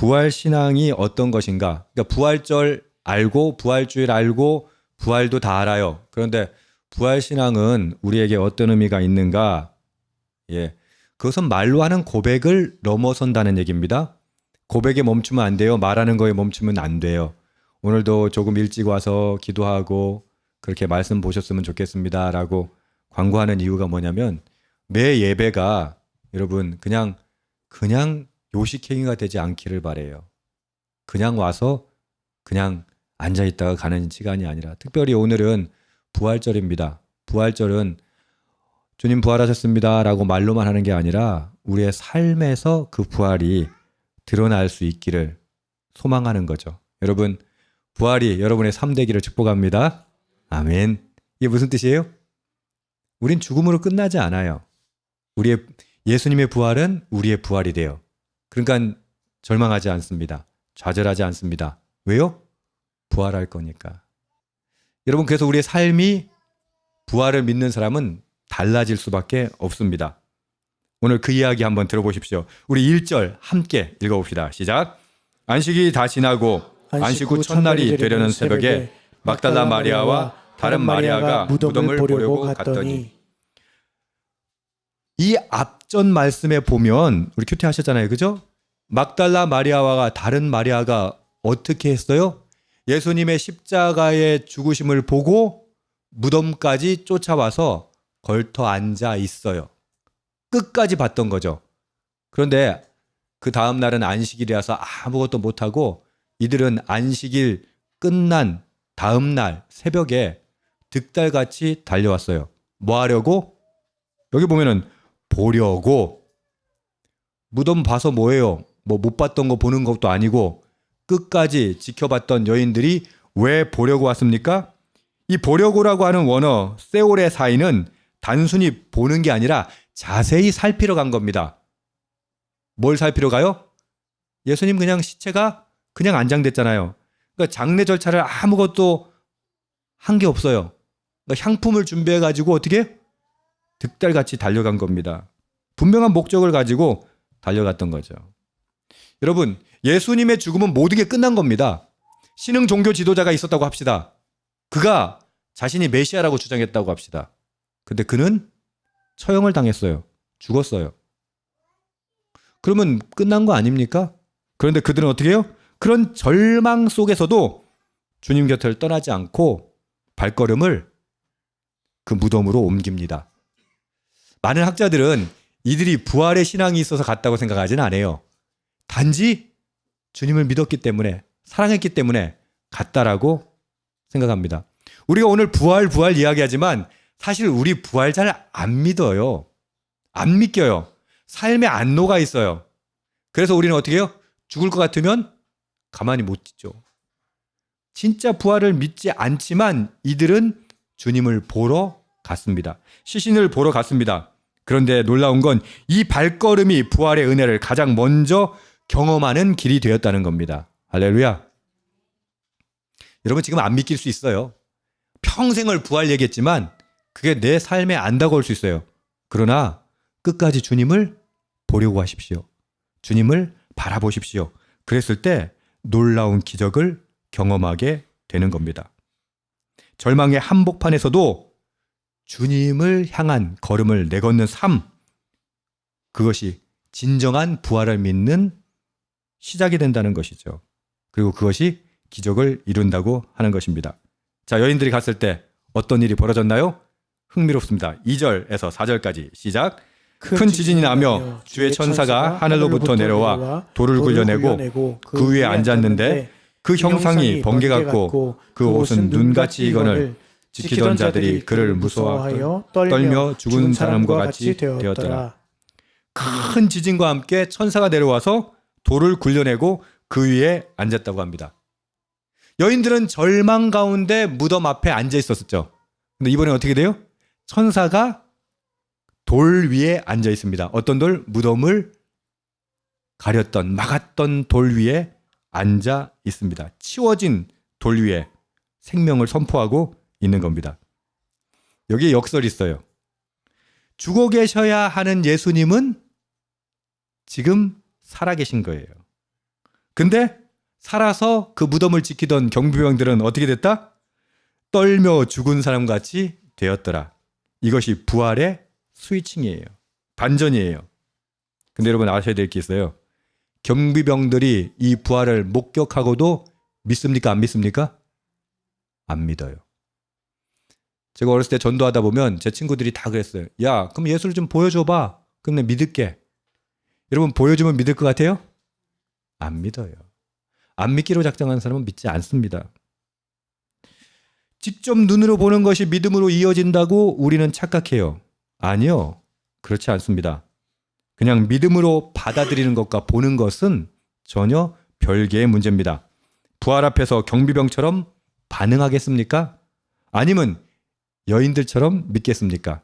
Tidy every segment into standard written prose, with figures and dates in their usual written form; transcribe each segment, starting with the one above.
부활 신앙이 어떤 것인가? 그러니까 부활절 알고 부활주일 알고 부활도 다 알아요. 그런데 부활 신앙은 우리에게 어떤 의미가 있는가? 예. 그것은 말로 하는 고백을 넘어선다는 얘기입니다. 고백에 멈추면 안 돼요. 말하는 거에 멈추면 안 돼요. 오늘도 조금 일찍 와서 기도하고 그렇게 말씀 보셨으면 좋겠습니다라고 광고하는 이유가 뭐냐면 매 예배가 여러분 그냥 요식행위가 되지 않기를 바래요. 그냥 와서 그냥 앉아 있다가 가는 시간이 아니라 특별히 오늘은 부활절입니다. 부활절은 주님 부활하셨습니다 라고 말로만 하는 게 아니라 우리의 삶에서 그 부활이 드러날 수 있기를 소망하는 거죠. 여러분 부활이 여러분의 삶 되기를 축복합니다. 아멘. 이게 무슨 뜻이에요? 우린 죽음으로 끝나지 않아요. 예수님의 부활은 우리의 부활이 돼요. 그러니까 절망하지 않습니다. 좌절하지 않습니다. 왜요? 부활할 거니까. 여러분 그래서 우리의 삶이 부활을 믿는 사람은 달라질 수밖에 없습니다. 오늘 그 이야기 한번 들어보십시오. 우리 1절 함께 읽어봅시다. 시작. 안식이 다 지나고 안식 후 첫날이 되려는 새벽에 막달라 마리아와 다른 마리아가 무덤을 보려고 갔더니 이 앞전 말씀에 보면 우리 큐티 하셨잖아요. 그죠? 막달라 마리아와 다른 마리아가 어떻게 했어요? 예수님의 십자가의 죽으심을 보고 무덤까지 쫓아와서 걸터 앉아 있어요. 끝까지 봤던 거죠. 그런데 그 다음 날은 안식일이라서 아무것도 못하고 이들은 안식일 끝난 다음 날 새벽에 득달같이 달려왔어요. 뭐 하려고? 여기 보면은 보려고. 무덤 봐서 뭐예요? 뭐 못 봤던 거 보는 것도 아니고 끝까지 지켜봤던 여인들이 왜 보려고 왔습니까? 이 보려고라고 하는 원어 세올의 사인은 단순히 보는 게 아니라 자세히 살피러 간 겁니다. 뭘 살피러 가요? 예수님 그냥 시체가 그냥 안장됐잖아요. 그러니까 장례 절차를 아무것도 한 게 없어요. 그러니까 향품을 준비해가지고 어떻게? 득달같이 달려간 겁니다. 분명한 목적을 가지고 달려갔던 거죠. 여러분 예수님의 죽음은 모든 게 끝난 겁니다. 신흥 종교 지도자가 있었다고 합시다. 그가 자신이 메시아라고 주장했다고 합시다. 근데 그는 처형을 당했어요. 죽었어요. 그러면 끝난 거 아닙니까? 그런데 그들은 어떻게 해요? 그런 절망 속에서도 주님 곁을 떠나지 않고 발걸음을 그 무덤으로 옮깁니다. 많은 학자들은 이들이 부활의 신앙이 있어서 갔다고 생각하지는 않아요. 단지 주님을 믿었기 때문에 사랑했기 때문에 갔다라고 생각합니다. 우리가 오늘 부활 이야기하지만 사실 우리 부활 잘 안 믿어요. 안 믿겨요. 삶에 안 녹아 있어요. 그래서 우리는 어떻게 해요? 죽을 것 같으면 가만히 못 있죠. 진짜 부활을 믿지 않지만 이들은 주님을 보러 갔습니다. 시신을 보러 갔습니다. 그런데 놀라운 건 이 발걸음이 부활의 은혜를 가장 먼저 경험하는 길이 되었다는 겁니다. 할렐루야. 여러분 지금 안 믿길 수 있어요. 평생을 부활 얘기했지만 그게 내 삶에 안 다가올 수 있어요. 그러나 끝까지 주님을 보려고 하십시오. 주님을 바라보십시오. 그랬을 때 놀라운 기적을 경험하게 되는 겁니다. 절망의 한복판에서도 주님을 향한 걸음을 내걷는 삶, 그것이 진정한 부활을 믿는 시작이 된다는 것이죠. 그리고 그것이 기적을 이룬다고 하는 것입니다. 자, 여인들이 갔을 때 어떤 일이 벌어졌나요? 흥미롭습니다. 2절에서 4절까지 시작. 큰 지진이 나며 주의 천사가 하늘로부터 내려와 돌을 굴려내고 그 위에 앉았는데 그 형상이 번개 같고 그 옷은 눈같이 익거늘 지키던 자들이 그를 무서워하여 떨며 죽은 사람과 같이 되었더라. 큰 지진과 함께 천사가 내려와서 돌을 굴려내고 그 위에 앉았다고 합니다. 여인들은 절망 가운데 무덤 앞에 앉아 있었죠. 근데 이번에 어떻게 돼요? 천사가 돌 위에 앉아 있습니다. 어떤 돌? 무덤을 가렸던, 막았던 돌 위에 앉아 있습니다. 치워진 돌 위에 생명을 선포하고 있는 겁니다. 여기에 역설이 있어요. 죽어 계셔야 하는 예수님은 지금 살아계신 거예요. 근데 살아서 그 무덤을 지키던 경비병들은 어떻게 됐다? 떨며 죽은 사람같이 되었더라. 이것이 부활의 스위칭이에요. 반전이에요. 근데 여러분 아셔야 될 게 있어요. 경비병들이 이 부활을 목격하고도 믿습니까? 안 믿습니까? 안 믿어요. 제가 어렸을 때 전도하다 보면 제 친구들이 다 그랬어요. 야, 그럼 예수를 좀 보여줘봐. 그럼 내가 믿을게. 여러분 보여주면 믿을 것 같아요? 안 믿어요. 안 믿기로 작정하는 사람은 믿지 않습니다. 직접 눈으로 보는 것이 믿음으로 이어진다고 우리는 착각해요. 아니요. 그렇지 않습니다. 그냥 믿음으로 받아들이는 것과 보는 것은 전혀 별개의 문제입니다. 부활 앞에서 경비병처럼 반응하겠습니까? 아니면 여인들처럼 믿겠습니까?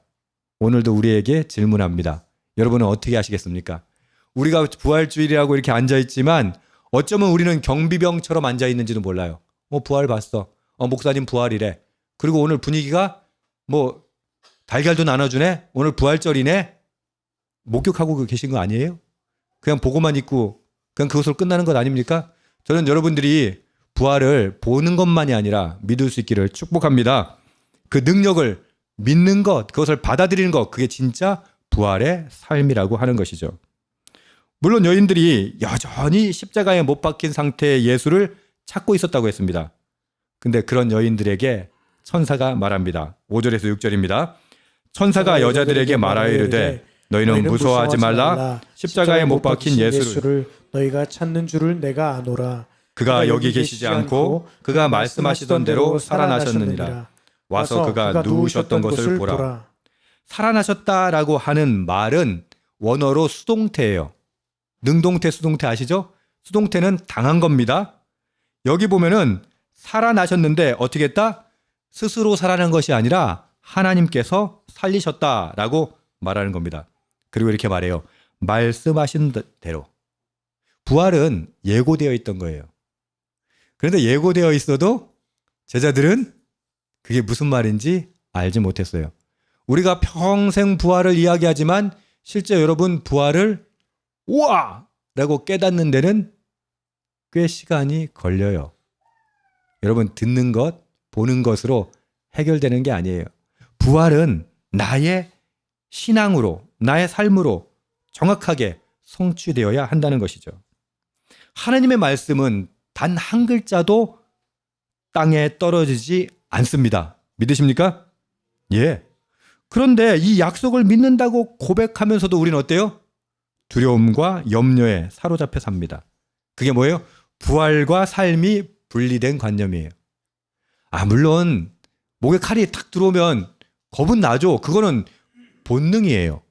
오늘도 우리에게 질문합니다. 여러분은 어떻게 하시겠습니까? 우리가 부활주일이라고 이렇게 앉아있지만 어쩌면 우리는 경비병처럼 앉아있는지도 몰라요. 부활 봤어. 목사님 부활이래. 그리고 오늘 분위기가 달걀도 나눠주네. 오늘 부활절이네. 목격하고 계신 거 아니에요? 그냥 보고만 있고 그냥 그것으로 끝나는 것 아닙니까? 저는 여러분들이 부활을 보는 것만이 아니라 믿을 수 있기를 축복합니다. 그 능력을 믿는 것, 그것을 받아들이는 것, 그게 진짜 부활의 삶이라고 하는 것이죠. 물론 여인들이 여전히 십자가에 못 박힌 상태의 예수를 찾고 있었다고 했습니다. 근데 그런 여인들에게 천사가 말합니다. 5절에서 6절입니다. 천사가 여자들에게 말하여 이르되 너희는 무서워하지 말라. 십자가에 못 박힌 예수를 너희가 찾는 줄을 내가 아노라. 그가 여기 계시지 않고 그가 말씀하시던 대로 살아나셨느니라. 와서 그가 누우셨던 것을 보라. 살아나셨다라고 하는 말은 원어로 수동태예요. 능동태, 수동태 아시죠? 수동태는 당한 겁니다. 여기 보면은 살아나셨는데 어떻게 했다? 스스로 살아난 것이 아니라 하나님께서 살리셨다라고 말하는 겁니다. 그리고 이렇게 말해요. 말씀하신 대로. 부활은 예고되어 있던 거예요. 그런데 예고되어 있어도 제자들은 그게 무슨 말인지 알지 못했어요. 우리가 평생 부활을 이야기하지만 실제 여러분 부활을 우와! 라고 깨닫는 데는 꽤 시간이 걸려요. 여러분 듣는 것, 보는 것으로 해결되는 게 아니에요. 부활은 나의 신앙으로, 나의 삶으로 정확하게 성취되어야 한다는 것이죠. 하나님의 말씀은 단 한 글자도 땅에 떨어지지 않습니다. 믿으십니까? 예. 그런데 이 약속을 믿는다고 고백하면서도 우리는 어때요? 두려움과 염려에 사로잡혀 삽니다. 그게 뭐예요? 부활과 삶이 분리된 관념이에요. 물론 목에 칼이 탁 들어오면 겁은 나죠. 그거는 본능이에요.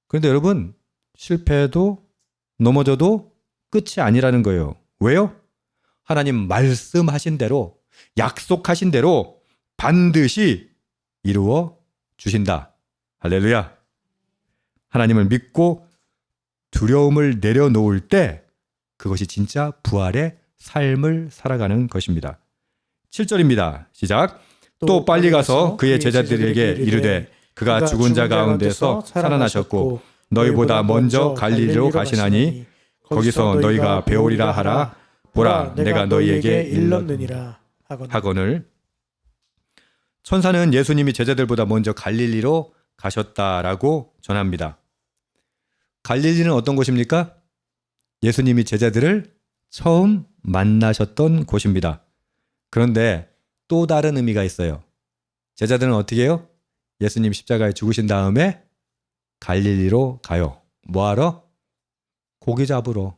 그런데 여러분 실패해도 넘어져도 끝이 아니라는 거예요. 왜요? 하나님 말씀하신 대로 약속하신 대로 반드시 이루어 주신다. 할렐루야. 하나님을 믿고 두려움을 내려놓을 때 그것이 진짜 부활의 삶을 살아가는 것입니다. 7절입니다. 시작. 또 빨리 가서 그의 제자들에게 이르되 그가 죽은 자 가운데서 살아나셨고 너희보다 먼저 갈릴리로 가시나니 거기서 너희가 배우리라 하라. 보라 내가 너희에게 일렀느니라 하거늘. 천사는 예수님이 제자들보다 먼저 갈릴리로 가셨다라고 전합니다. 갈릴리는 어떤 곳입니까? 예수님이 제자들을 처음 만나셨던 곳입니다. 그런데 또 다른 의미가 있어요. 제자들은 어떻게 해요? 예수님 십자가에 죽으신 다음에 갈릴리로 가요. 뭐하러? 고기 잡으러.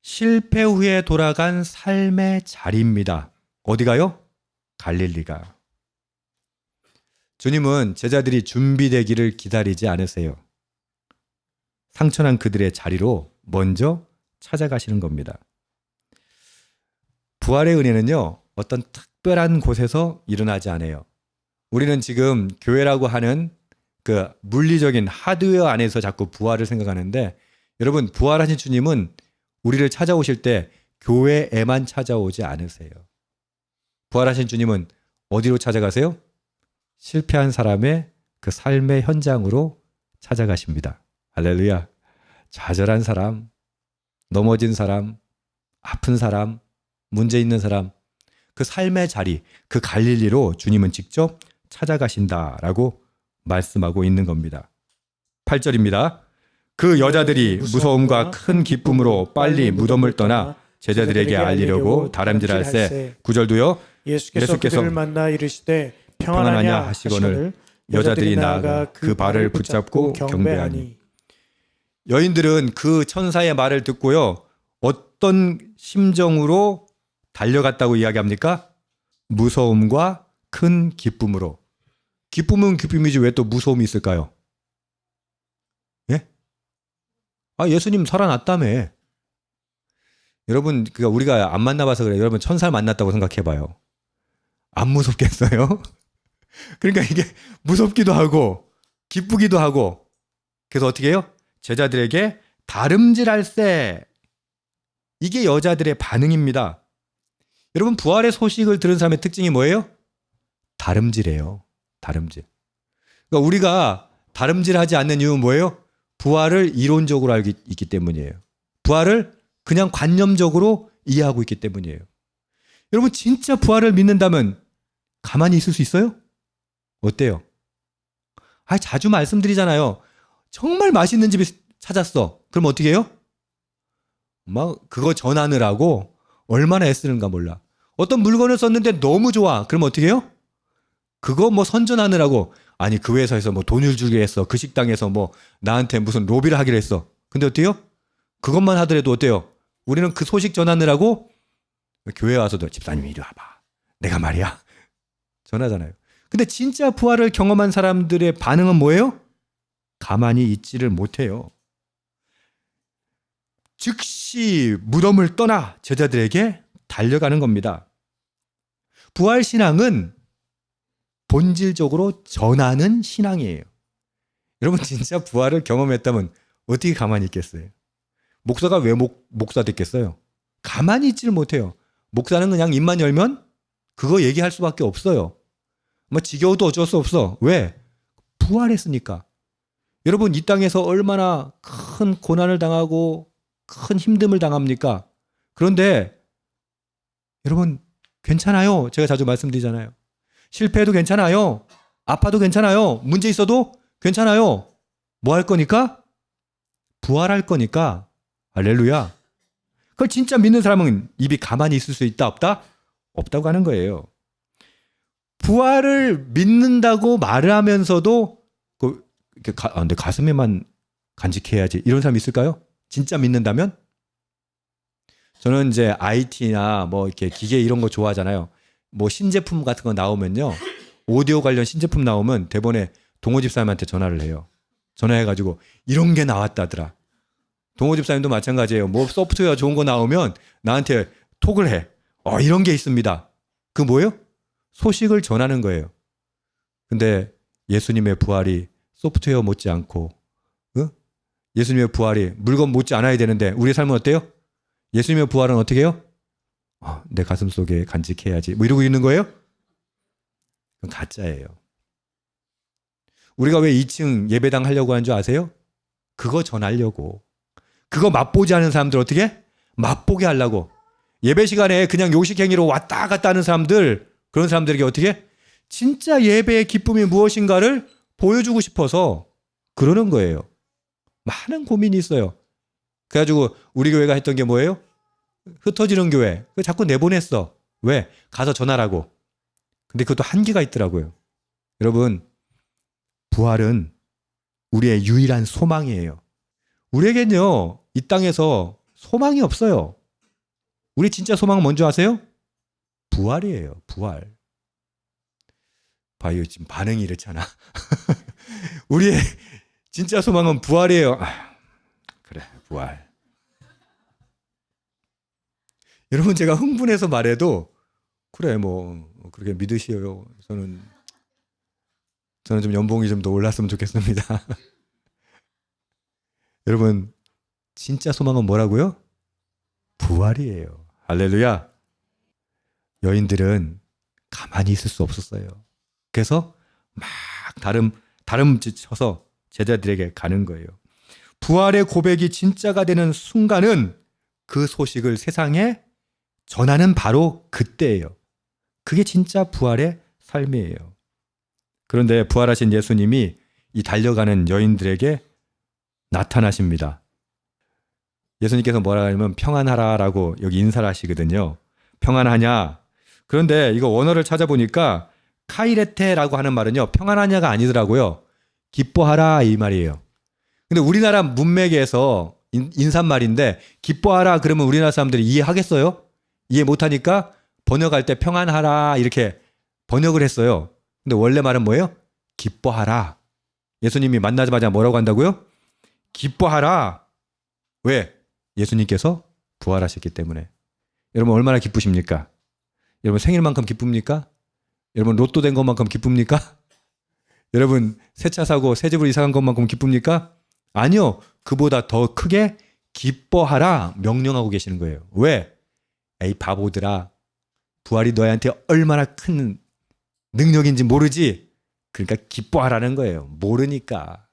실패 후에 돌아간 삶의 자리입니다. 어디 가요? 갈릴리가. 주님은 제자들이 준비되기를 기다리지 않으세요. 상처난 그들의 자리로 먼저 찾아가시는 겁니다. 부활의 은혜는요, 어떤 특별한 곳에서 일어나지 않아요. 우리는 지금 교회라고 하는 그 물리적인 하드웨어 안에서 자꾸 부활을 생각하는데, 여러분, 부활하신 주님은 우리를 찾아오실 때 교회에만 찾아오지 않으세요. 부활하신 주님은 어디로 찾아가세요? 실패한 사람의 그 삶의 현장으로 찾아가십니다. 할렐루야. 좌절한 사람, 넘어진 사람, 아픈 사람, 문제 있는 사람, 그 삶의 자리, 그 갈릴리로 주님은 직접 찾아가신다라고 말씀하고 있는 겁니다. 8절입니다. 그 여자들이 무서움과 큰 기쁨으로 빨리 무덤을 떠나 제자들에게 알리려고 다름질할새. 9절도요. 예수께서 그들을 만나 이르시되 평안하냐 하시거늘 여자들이 나아가 그 발을 붙잡고 경배하니. 여인들은 그 천사의 말을 듣고요. 어떤 심정으로 달려갔다고 이야기합니까? 무서움과 큰 기쁨으로. 기쁨은 기쁨이지 왜 또 무서움이 있을까요? 예? 예수님 살아났다며. 여러분, 그러니까 우리가 안 만나봐서 그래요. 여러분 천사를 만났다고 생각해봐요. 안 무섭겠어요? 그러니까 이게 무섭기도 하고 기쁘기도 하고. 그래서 어떻게 해요? 제자들에게 다름질할세. 이게 여자들의 반응입니다. 여러분 부활의 소식을 들은 사람의 특징이 뭐예요? 다름질이에요. 다름질. 그러니까 우리가 다름질하지 않는 이유는 뭐예요? 부활을 이론적으로 알고 있기 때문이에요. 부활을 그냥 관념적으로 이해하고 있기 때문이에요. 여러분 진짜 부활을 믿는다면 가만히 있을 수 있어요? 어때요? 자주 말씀드리잖아요. 정말 맛있는 집을 찾았어. 그럼 어떻게 해요? 막 그거 전하느라고 얼마나 애쓰는가 몰라. 어떤 물건을 썼는데 너무 좋아. 그럼 어떻게 해요? 그거 뭐 선전하느라고 아니 그 회사에서 뭐 돈을 주기로 했어. 그 식당에서 뭐 나한테 무슨 로비를 하기로 했어. 근데 어때요? 그것만 하더라도 어때요? 우리는 그 소식 전하느라고 교회 와서도 집사님 이리 와봐. 내가 말이야. 전하잖아요. 근데 진짜 부활을 경험한 사람들의 반응은 뭐예요? 가만히 있지를 못해요. 즉시 무덤을 떠나 제자들에게 달려가는 겁니다. 부활 신앙은 본질적으로 전하는 신앙이에요. 여러분 진짜 부활을 경험했다면 어떻게 가만히 있겠어요? 목사가 왜 목사 됐겠어요? 가만히 있지를 못해요. 목사는 그냥 입만 열면 그거 얘기할 수밖에 없어요. 뭐 지겨워도 어쩔 수 없어. 왜? 부활했으니까. 여러분 이 땅에서 얼마나 큰 고난을 당하고 큰 힘듦을 당합니까? 그런데 여러분 괜찮아요. 제가 자주 말씀드리잖아요. 실패해도 괜찮아요. 아파도 괜찮아요. 문제 있어도 괜찮아요. 뭐 할 거니까? 부활할 거니까. 할렐루야. 그걸 진짜 믿는 사람은 입이 가만히 있을 수 있다 없다? 없다고 하는 거예요. 부활을 믿는다고 말을 하면서도 근데 가슴에만 간직해야지 이런 사람이 있을까요? 진짜 믿는다면? 저는 이제 IT나 뭐 이렇게 기계 이런 거 좋아하잖아요. 뭐 신제품 같은 거 나오면요. 오디오 관련 신제품 나오면 대본에 동호 집사님한테 전화를 해요. 전화해가지고 이런 게 나왔다더라. 동호 집사님도 마찬가지예요. 뭐 소프트웨어 좋은 거 나오면 나한테 톡을 해. 이런 게 있습니다. 그 뭐예요? 소식을 전하는 거예요. 근데 예수님의 부활이 소프트웨어 못지않고 예수님의 부활이 물건 못지 않아야 되는데 우리의 삶은 어때요? 예수님의 부활은 어떻게 해요? 내 가슴 속에 간직해야지 뭐 이러고 있는 거예요? 그건 가짜예요. 우리가 왜 2층 예배당 하려고 하는 줄 아세요? 그거 전하려고. 그거 맛보지 않은 사람들 어떻게? 맛보게 하려고. 예배 시간에 그냥 요식행위로 왔다 갔다 하는 사람들, 그런 사람들에게 어떻게? 진짜 예배의 기쁨이 무엇인가를 보여주고 싶어서 그러는 거예요. 많은 고민이 있어요. 그래가지고 우리 교회가 했던 게 뭐예요? 흩어지는 교회. 그거 자꾸 내보냈어. 왜? 가서 전하라고. 근데 그것도 한계가 있더라고요. 여러분, 부활은 우리의 유일한 소망이에요. 우리에겐요, 이 땅에서 소망이 없어요. 우리 진짜 소망은 뭔지 아세요? 부활이에요. 부활. 봐요, 지금 반응이 이렇잖아. 우리의 진짜 소망은 부활이에요. 그래, 부활. 여러분, 제가 흥분해서 말해도 그래, 뭐 그렇게 믿으시오. 저는 좀 연봉이 좀 더 올랐으면 좋겠습니다. 여러분, 진짜 소망은 뭐라고요? 부활이에요. 할렐루야. 여인들은 가만히 있을 수 없었어요. 그래서 막 다름쳐서 제자들에게 가는 거예요. 부활의 고백이 진짜가 되는 순간은 그 소식을 세상에 전하는 바로 그때예요. 그게 진짜 부활의 삶이에요. 그런데 부활하신 예수님이 이 달려가는 여인들에게 나타나십니다. 예수님께서 뭐라 하냐면 평안하라라고 여기 인사를 하시거든요. 평안하냐? 그런데 이거 원어를 찾아보니까 카이레테라고 하는 말은요, 평안하냐가 아니더라고요. 기뻐하라 이 말이에요. 근데 우리나라 문맥에서 인사말인데 기뻐하라 그러면 우리나라 사람들이 이해하겠어요? 이해 못하니까 번역할 때 평안하라 이렇게 번역을 했어요. 근데 원래 말은 뭐예요? 기뻐하라. 예수님이 만나자마자 뭐라고 한다고요? 기뻐하라. 왜? 예수님께서 부활하셨기 때문에. 여러분 얼마나 기쁘십니까? 여러분 생일만큼 기쁩니까? 여러분 로또 된 것만큼 기쁩니까? 여러분 새 차 사고 새 집으로 이사 간 것만큼 기쁩니까? 아니요. 그보다 더 크게 기뻐하라 명령하고 계시는 거예요. 왜? 에이 바보들아. 부활이 너희한테 얼마나 큰 능력인지 모르지? 그러니까 기뻐하라는 거예요. 모르니까.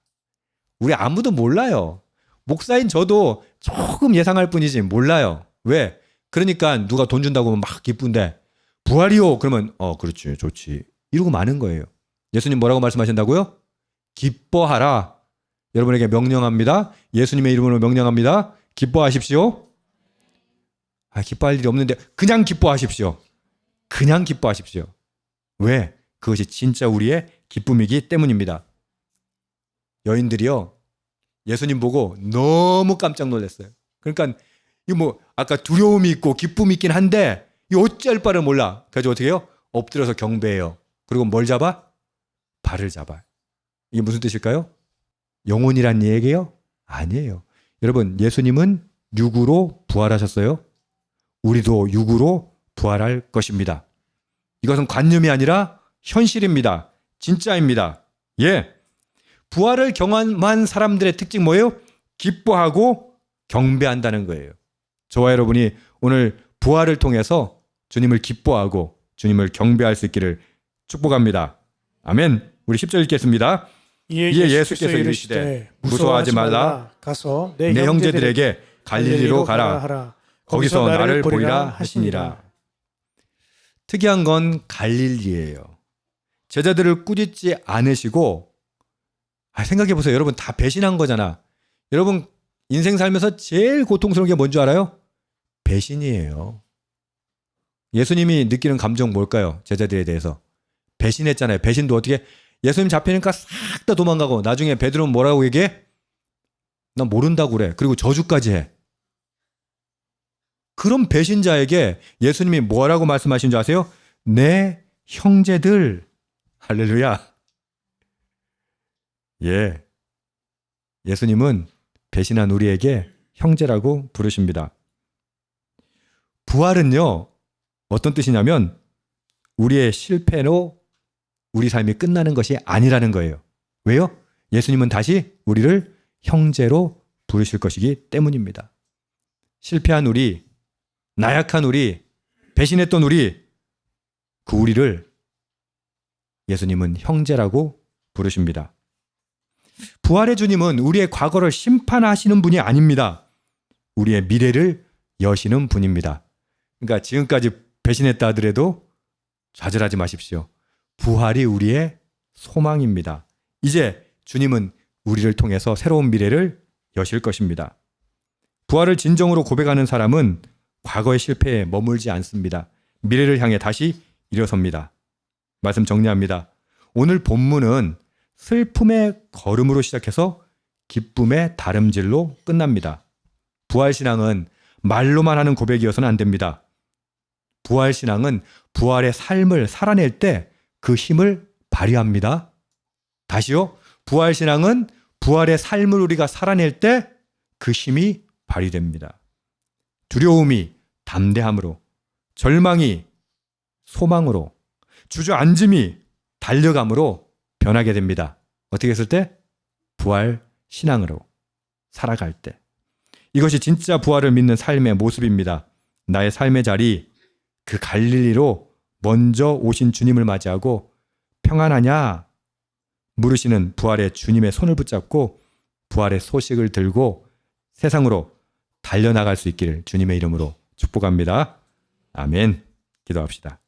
우리 아무도 몰라요. 목사인 저도 조금 예상할 뿐이지 몰라요. 왜? 그러니까 누가 돈 준다고 하면 막 기쁜데 부활이요? 그러면 그렇지 좋지 이러고 마는 거예요. 예수님 뭐라고 말씀하신다고요? 기뻐하라. 여러분에게 명령합니다. 예수님의 이름으로 명령합니다. 기뻐하십시오. 기뻐할 일이 없는데 그냥 기뻐하십시오. 그냥 기뻐하십시오. 왜? 그것이 진짜 우리의 기쁨이기 때문입니다. 여인들이요 예수님 보고 너무 깜짝 놀랐어요. 그러니까 이거 뭐 아까 두려움이 있고 기쁨이 있긴 한데 이 어찌할 바를 몰라. 그래서 어떻게 해요? 엎드려서 경배해요. 그리고 뭘 잡아? 발을 잡아. 이게 무슨 뜻일까요? 영혼이란 얘기예요? 아니에요. 여러분 예수님은 육으로 부활하셨어요. 우리도 육으로 부활할 것입니다. 이것은 관념이 아니라 현실입니다. 진짜입니다. 예. 부활을 경험한 사람들의 특징 뭐예요? 기뻐하고 경배한다는 거예요. 저와 여러분이 오늘 부활을 통해서 주님을 기뻐하고 주님을 경배할 수 있기를 축복합니다. 아멘. 우리 10절 읽겠습니다. 이에 예수께서 이르시되 무서워하지 말라. 가서 내 형제들에게 갈릴리로 가라. 거기서 나를 보리라 하시니라. 특이한 건 갈릴리예요. 제자들을 꾸짖지 않으시고 생각해 보세요. 여러분 다 배신한 거잖아. 여러분 인생 살면서 제일 고통스러운 게 뭔지 알아요? 배신이에요. 예수님이 느끼는 감정 뭘까요? 제자들에 대해서. 배신했잖아요. 배신도 어떻게 예수님 잡히니까 싹 다 도망가고 나중에 베드로는 뭐라고 얘기해? 난 모른다고 그래. 그리고 저주까지 해. 그런 배신자에게 예수님이 뭐라고 말씀하신 줄 아세요? 내 형제들. 할렐루야. 예. 예수님은 배신한 우리에게 형제라고 부르십니다. 부활은요, 어떤 뜻이냐면 우리의 실패로 우리 삶이 끝나는 것이 아니라는 거예요. 왜요? 예수님은 다시 우리를 형제로 부르실 것이기 때문입니다. 실패한 우리, 나약한 우리, 배신했던 우리, 그 우리를 예수님은 형제라고 부르십니다. 부활의 주님은 우리의 과거를 심판하시는 분이 아닙니다. 우리의 미래를 여시는 분입니다. 그러니까 지금까지 배신했다 하더라도 좌절하지 마십시오. 부활이 우리의 소망입니다. 이제 주님은 우리를 통해서 새로운 미래를 여실 것입니다. 부활을 진정으로 고백하는 사람은 과거의 실패에 머물지 않습니다. 미래를 향해 다시 일어섭니다. 말씀 정리합니다. 오늘 본문은 슬픔의 걸음으로 시작해서 기쁨의 다름질로 끝납니다. 부활신앙은 말로만 하는 고백이어서는 안 됩니다. 부활신앙은 부활의 삶을 살아낼 때 그 힘을 발휘합니다. 다시요. 부활신앙은 부활의 삶을 우리가 살아낼 때 그 힘이 발휘됩니다. 두려움이 담대함으로, 절망이 소망으로, 주저앉음이 달려감으로 변하게 됩니다. 어떻게 했을 때? 부활신앙으로 살아갈 때. 이것이 진짜 부활을 믿는 삶의 모습입니다. 나의 삶의 자리, 그 갈릴리로 먼저 오신 주님을 맞이하고 평안하냐? 물으시는 부활의 주님의 손을 붙잡고 부활의 소식을 들고 세상으로 달려나갈 수 있기를 주님의 이름으로 축복합니다. 아멘. 기도합시다.